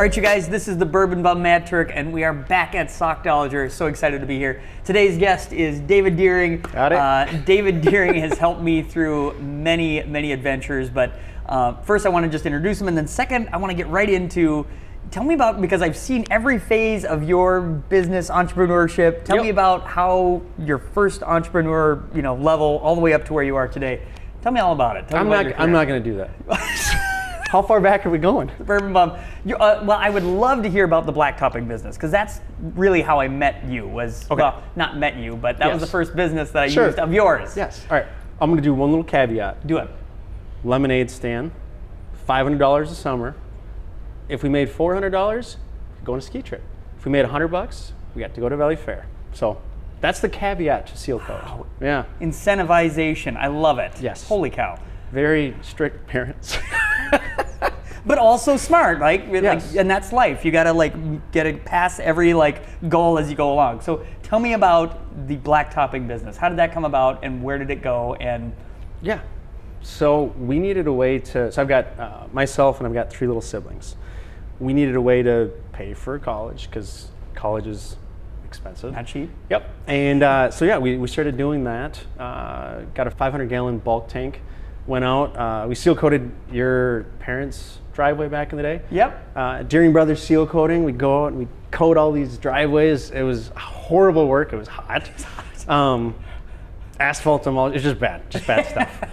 right, you guys, this is the Bourbon Bum Matt Turk, and we are back at Sockdologer. So excited to be here. Today's guest is David Deering. Got it. David Deering has helped me through many, many adventures, but first I want to just introduce him, and then second, I want to get right into, tell me about, because I've seen every phase of your business entrepreneurship. Tell me about how your first entrepreneur, level, all the way up to where you are today. Tell me all about it. I'm not going to do that. How far back are we going? Bourbon Bum. Well, I would love to hear about the black topping business, because that's really how I met you. Well, not met you, but that was the first business that I used of yours. Yes. All right. I'm going to do one little caveat. Do it. Lemonade stand, $500 a summer. If we made $400, go on a ski trip. If we made $100, we got to go to Valley Fair. So that's the caveat to Seal Coach. Wow. Yeah. Incentivization. I love it. Yes. Holy cow. Very strict parents. But also smart, Yes. and that's life. You gotta get it past every goal as you go along. So tell me about the black topping business. How did that come about, and where did it go? And yeah, so we needed a way to. So I've got myself, and I've got 3 little siblings. We needed a way to pay for college, because college is expensive. Not cheap. Yep. And so yeah, we started doing that. Got a 500-gallon bulk tank. Went out. We seal coated your parents' driveway back in the day. Yep. Deering Brothers seal coating. We'd go out and we'd coat all these driveways. It was horrible work. It was hot. Asphalt emulsion. It's just bad stuff.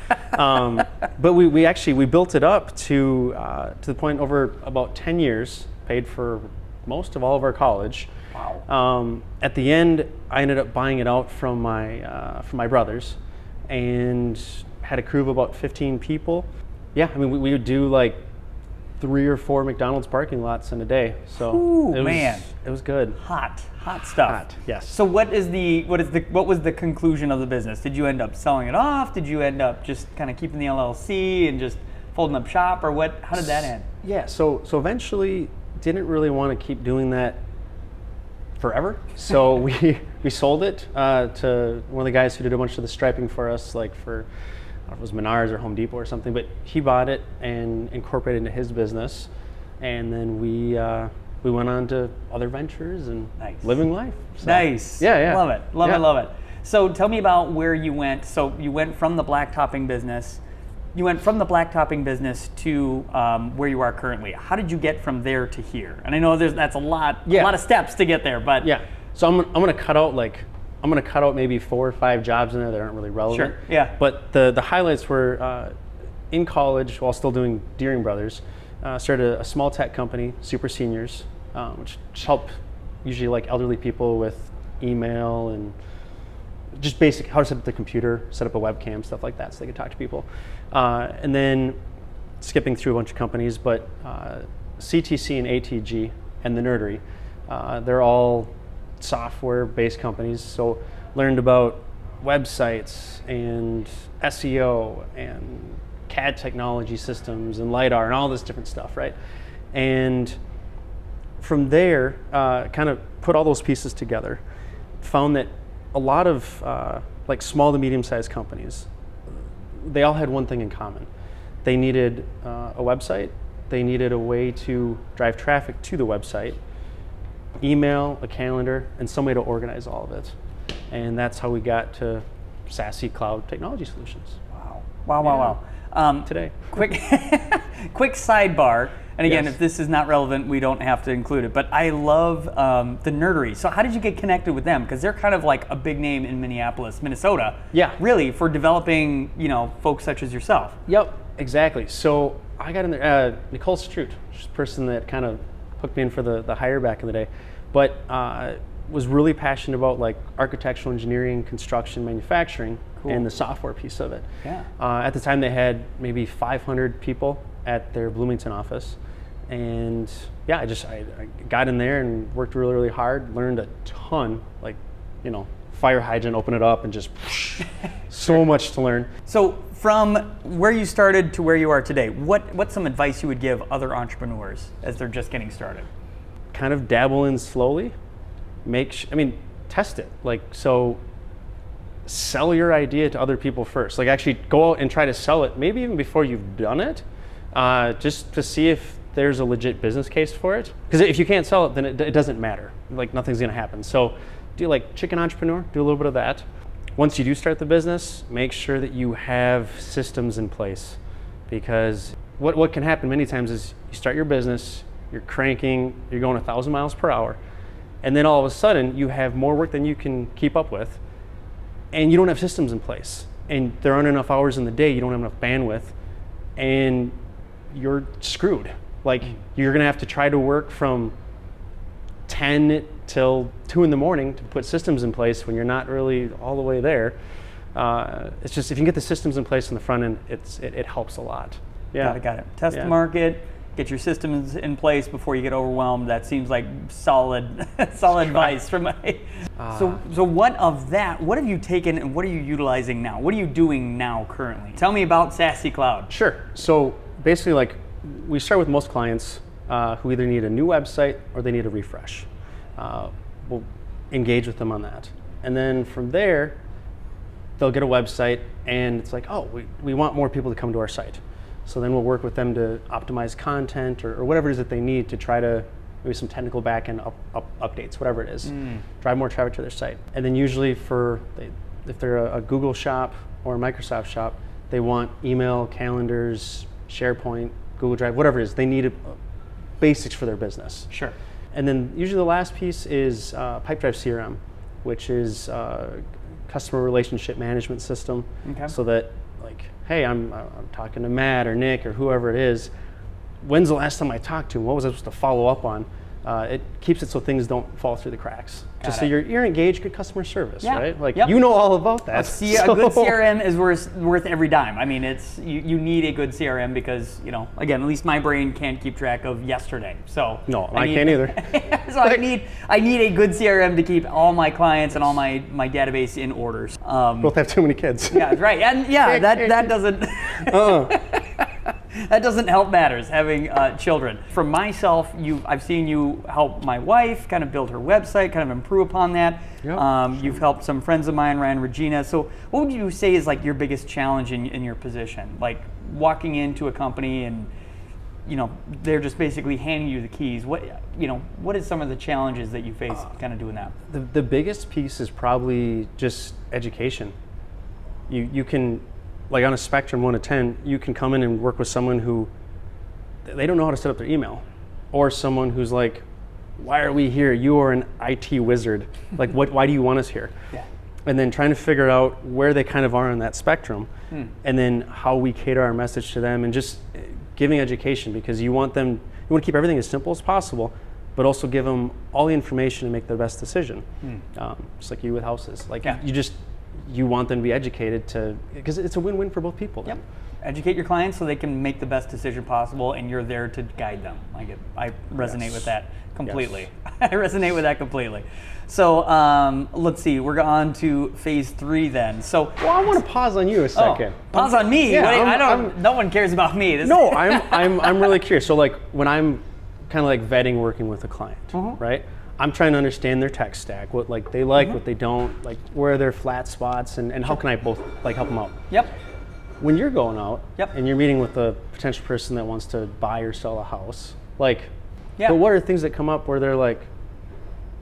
But we built it up to the point over about 10 years. Paid for most of all of our college. Wow. At the end, I ended up buying it out from my brothers, and had a crew of about 15 people. Yeah, I mean, we would do 3 or 4 McDonald's parking lots in a day. So it was good. Hot stuff. Hot, yes. So what was the conclusion of the business? Did you end up selling it off? Did you end up just kind of keeping the LLC and just folding up shop, or what? How did that end? Yeah, so eventually didn't really want to keep doing that forever. So we sold it to one of the guys who did a bunch of the striping for us, for, I don't know if it was Menards or Home Depot or something, but he bought it and incorporated it into his business. And then we went on to other ventures and living life. So, nice. Yeah. Love it. So tell me about where you went. So you went from the black topping business. You went from the black topping business to where you are currently. How did you get from there to here? And I know that's a lot of steps to get there, but yeah. So I'm gonna cut out maybe 4 or 5 jobs in there that aren't really relevant. Sure. Yeah. But the highlights were in college, while still doing Deering Brothers, started a small tech company, Super Seniors, which help usually elderly people with email and just basic how to set up the computer, set up a webcam, stuff like that, so they could talk to people. And then skipping through a bunch of companies, but CTC and ATG and the Nerdery, they're all software-based companies. So learned about websites and SEO and CAD technology systems and LiDAR and all this different stuff, right? And from there, kind of put all those pieces together, found that a lot of small to medium-sized companies, they all had one thing in common. They needed a website. They needed a way to drive traffic to the website, email, a calendar, and some way to organize all of it. And that's how we got to SASE Cloud Technology Solutions. Wow. Today. Quick sidebar. And again, Yes. if this is not relevant, we don't have to include it. But I love the Nerdery. So how did you get connected with them? Because they're kind of like a big name in Minneapolis, Minnesota. Yeah. Really, for developing, folks such as yourself. Yep, exactly. So I got in there. Nicole Stroot, she's the person that kind of hooked me in for the hire back in the day, but was really passionate about architectural engineering, construction, manufacturing, and the software piece of it. Yeah. At the time, they had maybe 500 people at their Bloomington office. And yeah, I got in there and worked really, really hard, learned a ton, fire hydrant, open it up, and just so much to learn. So from where you started to where you are today, what's some advice you would give other entrepreneurs as they're just getting started? Kind of dabble in slowly, test it. So sell your idea to other people first. Actually go out and try to sell it, maybe even before you've done it, just to see if there's a legit business case for it. Because if you can't sell it, then it doesn't matter. Like nothing's going to happen. So do like chicken entrepreneur, do a little bit of that. Once you do start the business, make sure that you have systems in place, because what can happen many times is you start your business, you're cranking, you're going 1,000 miles per hour, and then all of a sudden you have more work than you can keep up with, and you don't have systems in place, and there aren't enough hours in the day, you don't have enough bandwidth, and you're screwed. Like you're gonna have to try to work from 10 till 2 in the morning to put systems in place when you're not really all the way there. It's just, if you can get the systems in place on the front end, it helps a lot. Yeah. Got it. Test the market, get your systems in place before you get overwhelmed. That seems like solid advice from my. So what have you taken and what are you utilizing now? What are you doing now currently? Tell me about Sassy Cloud. Sure. So basically, like, we start with most clients who either need a new website or they need a refresh. We'll engage with them on that. And then from there, they'll get a website and it's like, oh, we want more people to come to our site. So then we'll work with them to optimize content or whatever it is that they need to try to, maybe some technical backend updates, whatever it is, drive more traffic to their site. And then usually if they're a Google shop or a Microsoft shop, they want email, calendars, SharePoint, Google Drive, whatever it is. They need basics for their business. Sure. And then usually the last piece is Pipedrive CRM, which is customer relationship management system. Okay. So that, like, hey, I'm talking to Matt or Nick or whoever it is. When's the last time I talked to him? What was I supposed to follow up on? It keeps it so things don't fall through the cracks. So you're engaged, good customer service, right? Like you know all about that. A good CRM is worth every dime. I mean, it's you need a good CRM because, again, at least my brain can't keep track of yesterday. So no, I can't either. So I need a good CRM to keep all my clients and all my database in orders. Both have too many kids. Yeah, right. And yeah, that doesn't. That doesn't help matters, having children. For myself, I've seen you help my wife kind of build her website, kind of improve upon that. Yep. You've helped some friends of mine, Ryan, Regina. So what would you say is like your biggest challenge in your position? Like walking into a company and, they're just basically handing you the keys. What is some of the challenges that you face kind of doing that? The biggest piece is probably just education. You can, like on a spectrum 1 to 10, you can come in and work with someone who they don't know how to set up their email, or someone who's like, why are we here? You are an IT wizard. Like, why do you want us here? Yeah. And then trying to figure out where they kind of are on that spectrum, and then how we cater our message to them, and just giving education, because you want to keep everything as simple as possible, but also give them all the information to make their best decision. Just like you with houses. Like you want them to be educated because it's a win-win for both people. Yep. Educate your clients so they can make the best decision possible, and you're there to guide them. I resonate with that completely. Yes. I resonate with that completely. So let's see, we're on to phase 3 then. So I want to pause on you a second. Pause on me? Yeah, no one cares about me. I'm really curious. So like when I'm kind of like vetting working with a client, right? I'm trying to understand their tech stack, what they like, what they don't, like where are their flat spots, and how can I both help them out. Yep. When you're going out and you're meeting with a potential person that wants to buy or sell a house, but what are things that come up where they're like,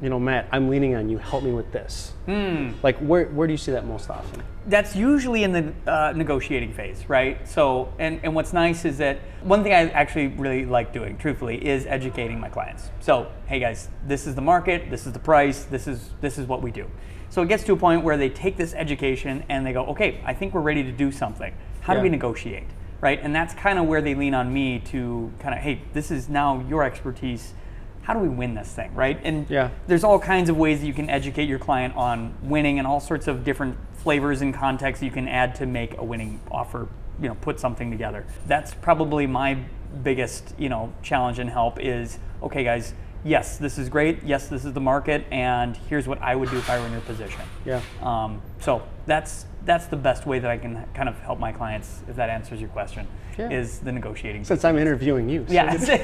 Matt, I'm leaning on you, help me with this. Like where do you see that most often? That's usually in the negotiating phase, right? So, and what's nice is that one thing I actually really like doing, truthfully, is educating my clients. So, hey guys, this is the market, this is the price, this is what we do. So it gets to a point where they take this education and they go, okay, I think we're ready to do something. How do we negotiate, right? And that's kind of where they lean on me to kind of, hey, this is now your expertise. How do we win this thing, right? And there's all kinds of ways that you can educate your client on winning, and all sorts of different flavors and contexts you can add to make a winning offer, put something together. That's probably my biggest, challenge and help is, okay guys, yes, this is great. Yes, this is the market, and here's what I would do if I were in your position. Yeah. So that's the best way that I can kind of help my clients, if that answers your question, is the negotiating. Since I'm interviewing you. So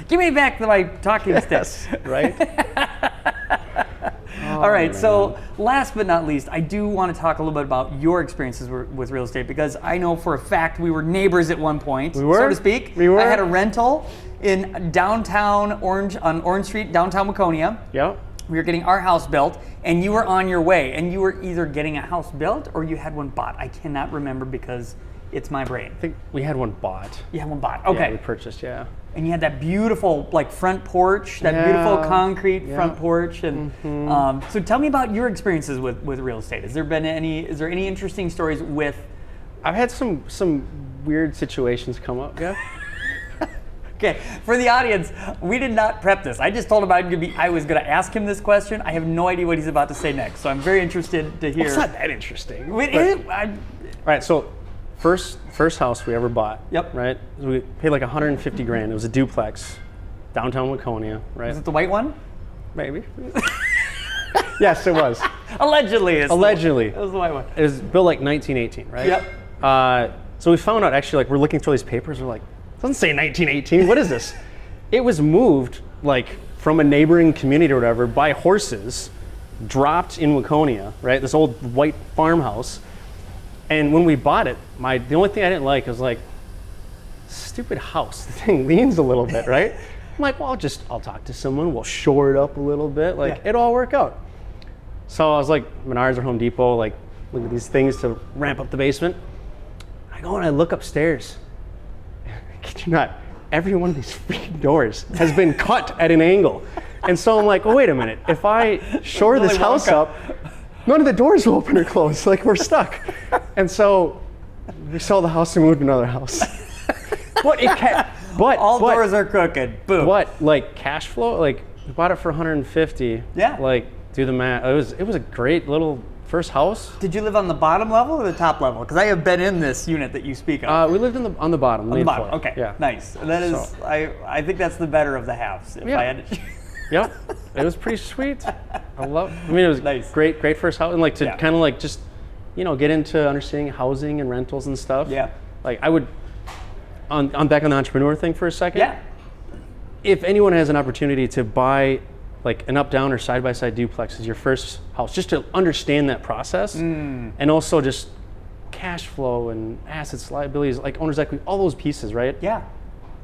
give me back my talking sticks. Right? All right, man. so last but not least, I do want to talk a little bit about your experiences with real estate, because I know for a fact we were neighbors at one point, We were? so to speak. We were? I had a rental in downtown Orange, on Orange Street, downtown Waconia. Yep. We were getting our house built, and you were on your way, and you were either getting a house built or you had one bought. I cannot remember because it's my brain. I think we had one bought. You had one bought, Yeah, okay. we purchased, yeah. And you had that beautiful like front porch, that Yeah. beautiful concrete Yeah. front porch, and so tell me about your experiences with real estate. Is there any interesting stories with? I've had some weird situations come up, yeah. Okay, for the audience, we did not prep this. I just told him I was going to ask him this question. I have no idea what he's about to say next, so I'm very interested to hear. It's not that interesting. All All right, so first house we ever bought. Yep. Right. We paid like 150 grand. It was a duplex, downtown Waconia. Right. Is it the white one? Maybe. Yes, it was. Allegedly. It was the white one. It was built like 1918, right? Yep. So we found out actually, like we're looking through these papers. We're like, it doesn't say 1918. What is this? It was moved like from a neighboring community or whatever by horses, dropped in Waconia, right? This old white farmhouse. And when we bought it, the only thing I didn't like was like, stupid house. The thing leans a little bit, right? I'm like, well, I'll talk to someone. We'll shore it up a little bit. Like, Yeah. it'll all work out. So I was like, Menards or Home Depot, like, look at these things to ramp up the basement. I go and I look upstairs. I kid you not, every one of these freaking doors has been cut at an angle. And so I'm like, oh, wait a minute. If I shore this Willy house Wonka. up, none of the doors will open or close. Like, we're stuck. And so we sold the house and moved to another house. But it All doors are crooked. Boom. What, like cash flow? Like, we bought it for 150. Yeah. Like, do the math. It was a great little first house. Did you live on the bottom level or the top level? Because I have been in this unit that you speak of. We lived on the bottom. on the main bottom. floor. Okay. Yeah. Nice. That is. So- I think that's the better of the halves. If Yeah. I had to. Yep. It was pretty sweet. I mean, it was Nice. great first house, and like to Yeah. kind of like just, get into understanding housing and rentals and stuff. Yeah. Like I would, on back on the entrepreneur thing for a second. Yeah. If anyone has an opportunity to buy like an up-down or side-by-side duplex as your first house, just to understand that process, and also just cash flow and assets, liabilities, like owner's equity, all those pieces, right? Yeah.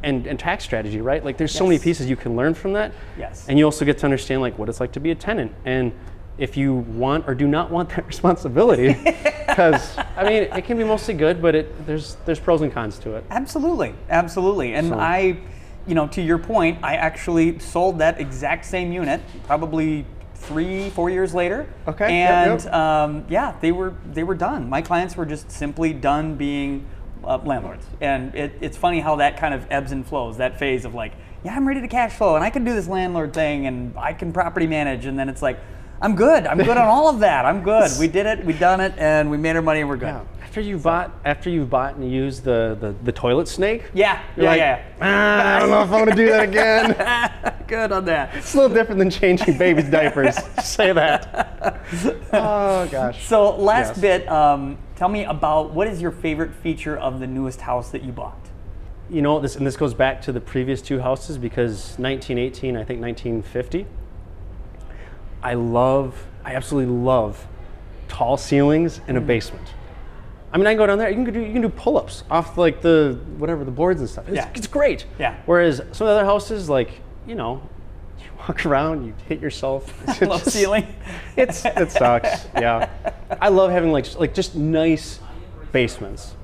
And tax strategy, right? Like there's so many Yes. pieces you can learn from that. Yes. And you also get to understand like what it's like to be a tenant, and if you want or do not want that responsibility, because I mean it can be mostly good, but there's pros and cons to it. Absolutely. Absolutely. And So- to your point, I actually sold that exact same unit probably 3-4 years later. Okay. And Yep. they were done. My clients were just simply done being landlords. And it's funny how that kind of ebbs and flows. That phase of like, yeah, I'm ready to cash flow and I can do this landlord thing and I can property manage, and then it's like, I'm good on all of that. I'm good. We did it. We done it, and we made our money, and we're good. Yeah. After you've bought and used the toilet snake. Yeah. You're like, I don't know if I want to do that again. Good on that. It's a little different than changing babies' diapers. Say that. Oh gosh. So last Yes. bit, tell me about what is your favorite feature of the newest house that you bought? This goes back to the previous two houses, because 1918, I think 1950. I absolutely love tall ceilings in a basement. I mean, I can go down there. You can do pull-ups off like the boards and stuff. It's great. Yeah. Whereas some of the other houses, like you walk around, you hit yourself. It's Low ceiling. it sucks. Yeah. I love having like just nice basements,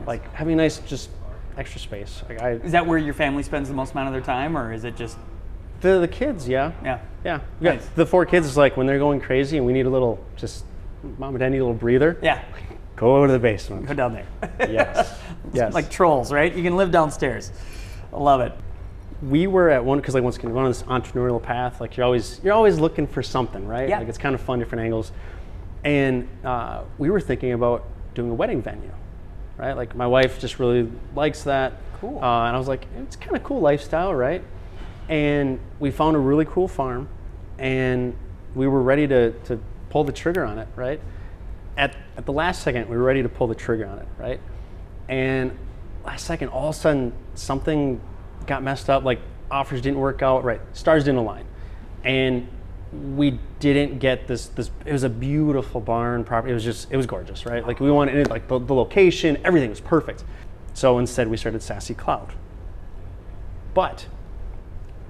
like having nice just extra space. Like Is that where your family spends the most amount of their time, or is it just? the kids, yeah. Yeah. Yeah. We got Nice. the 4 kids is like when they're going crazy and we need a little mom and dad need a little breather. Yeah. Go over to the basement. Go down there. Yes. Yes. Like trolls, right? You can live downstairs. I love it. We were at one, because like once again, going on this entrepreneurial path, like you're always looking for something, right? Yeah. Like it's kind of fun, different angles. And we were thinking about doing a wedding venue, right? Like my wife just really likes that. Cool. And I was like, it's kind of cool lifestyle, right? And we found a really cool farm, and we were ready to pull the trigger on it, right? At the last second, we were ready to pull the trigger on it, right? And last second, all of a sudden, something got messed up, like offers didn't work out, right? Stars didn't align. And we didn't get this. It was a beautiful barn property. It was gorgeous, right? Like we wanted it, like the location, everything was perfect. So instead, we started Sassy Cloud. But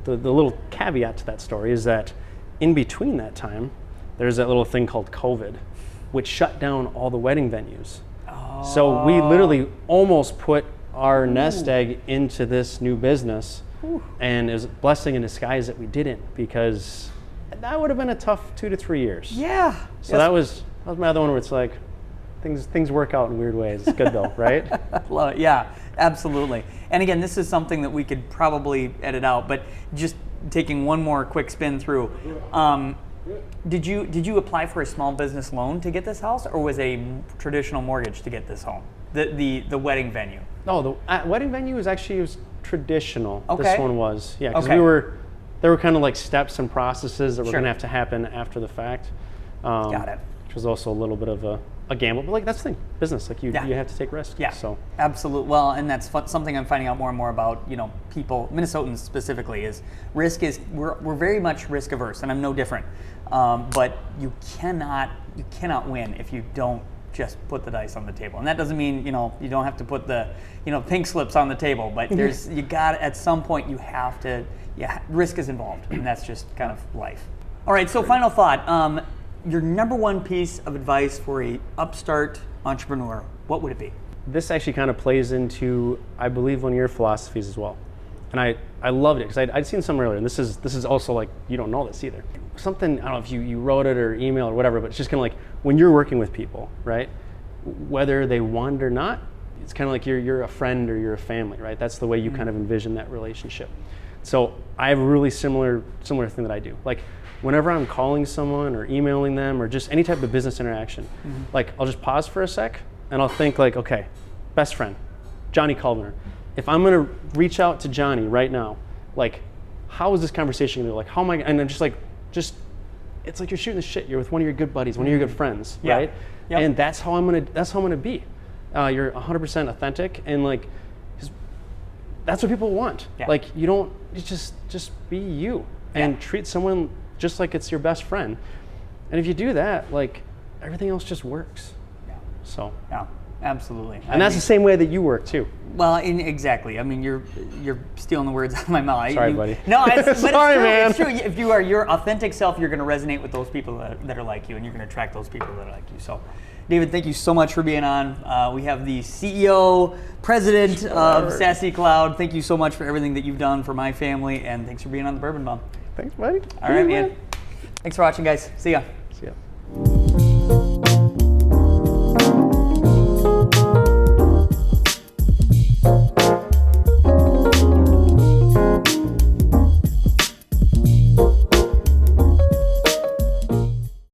the little caveat to that story is that in between that time, there's that little thing called COVID, which shut down all the wedding venues. Oh. So we literally almost put our nest egg into this new business. Ooh. And it was a blessing in disguise that we didn't, because that would have been a tough 2 to 3 years. Yeah. So that was my other one where it's like, things work out in weird ways. It's good though, right? Love it. Yeah, absolutely. And again, this is something that we could probably edit out, but just taking one more quick spin through. Did you apply for a small business loan to get this house, or was a traditional mortgage to get this home? The wedding venue. No, the wedding venue was traditional. Okay. This one was, yeah, because okay. there were kind of like steps and processes that were Sure. going to have to happen after the fact. Got it. Which was also a little bit of a gamble, but like that's the thing, business. Like you have to take risks. Yeah. So absolutely. Well, and that's something I'm finding out more and more about. People, Minnesotans specifically, is we're very much risk averse, and I'm no different. But you cannot win if you don't just put the dice on the table. And that doesn't mean, you don't have to put the, pink slips on the table, but at some point you have to, risk is involved, and that's just kind of life. All right, so final thought, your number one piece of advice for a upstart entrepreneur, what would it be? This actually kind of plays into, I believe, one of your philosophies as well. And I loved it, because I'd seen some earlier, and this is also like, you don't know this either. Something, I don't know if you wrote it or email or whatever, but it's just kind of like when you're working with people, right? Whether they want it or not, it's kind of like you're a friend or you're a family, right? That's the way you kind of envision that relationship. So I have a really similar thing that I do. Like whenever I'm calling someone or emailing them or just any type of business interaction, like I'll just pause for a sec and I'll think like, okay, best friend, Johnny Caldner. If I'm gonna reach out to Johnny right now, like how is this conversation gonna go? Like how am I, and I'm just it's like you're shooting the shit. You're with one of your good buddies, one of your good friends, right? Yep. And that's how I'm gonna be. You're 100% authentic, and like, that's what people want. Yeah. Like you just be you and treat someone just like it's your best friend. And if you do that, like everything else just works. Yeah. So. Yeah. Absolutely. And that's the same way that you work too. Well, exactly. I mean, you're stealing the words out of my mouth. Sorry, buddy. No, sorry, man. It's true. If you are your authentic self, you're going to resonate with those people that are like you, and you're going to attract those people that are like you. So, David, thank you so much for being on. We have the CEO, president of Sassy Cloud. Thank you so much for everything that you've done for my family, and thanks for being on the Bourbon Bum. Thanks, buddy. All right, man. Thanks for watching, guys. See ya.